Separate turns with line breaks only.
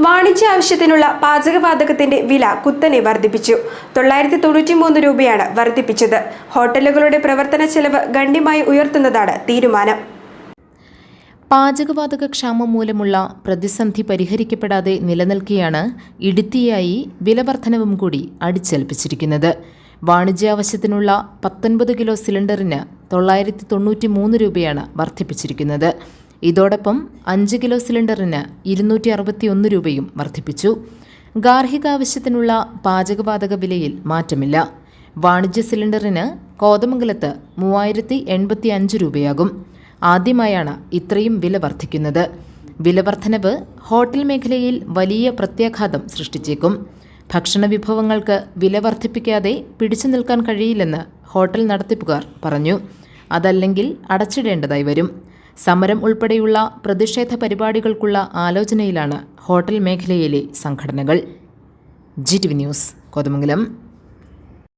വാണിജ്യ ആവശ്യത്തിനുള്ള പാചകവാതകത്തിന്റെ വില കുത്തനെ വർദ്ധിപ്പിച്ചു. 993 രൂപയാണ് വർദ്ധിപ്പിച്ചത്. ഹോട്ടലുകളുടെ പ്രവർത്തന ചെലവ് ഗണ്യമായി ഉയർത്തുന്നതാണ് തീരുമാനം.
പാചകവാതക ക്ഷാമം മൂലമുള്ള പ്രതിസന്ധി പരിഹരിക്കപ്പെടാതെ നിലനിൽക്കെയാണ് ഇടുത്തിയായി വിലവർദ്ധനവും കൂടി അടിച്ചേൽപ്പിച്ചിരിക്കുന്നത്. വാണിജ്യാവശ്യത്തിനുള്ള 19 കിലോ സിലിണ്ടറിന് 993 രൂപയാണ് വർദ്ധിപ്പിച്ചിരിക്കുന്നത്. ഇതോടൊപ്പം 5 കിലോ സിലിണ്ടറിന് 261 രൂപയും വർദ്ധിപ്പിച്ചു. ഗാർഹികാവശ്യത്തിനുള്ള പാചകവാതക വിലയിൽ മാറ്റമില്ല. വാണിജ്യ സിലിണ്ടറിന് കോതമംഗലത്ത് 3085 രൂപയാകും. ആദ്യമായാണ് ഇത്രയും വില വർദ്ധിക്കുന്നത്. വിലവർദ്ധനവ് ഹോട്ടൽ മേഖലയിൽ വലിയ പ്രത്യാഘാതം സൃഷ്ടിച്ചേക്കും. ഭക്ഷണ വിഭവങ്ങൾക്ക് വില വർദ്ധിപ്പിക്കാതെ പിടിച്ചു നിൽക്കാൻ കഴിയില്ലെന്ന് ഹോട്ടൽ നടത്തിപ്പുകാർ പറഞ്ഞു. അതല്ലെങ്കിൽ അടച്ചിടേണ്ടതായി വരും. സമരം ഉൾപ്പെടെയുള്ള പ്രതിഷേധ പരിപാടികൾക്കുള്ള ആലോചനയിലാണ് ഹോട്ടൽ മേഖലയിലെ സംഘടനകൾ. GTV news, Kothamangalam.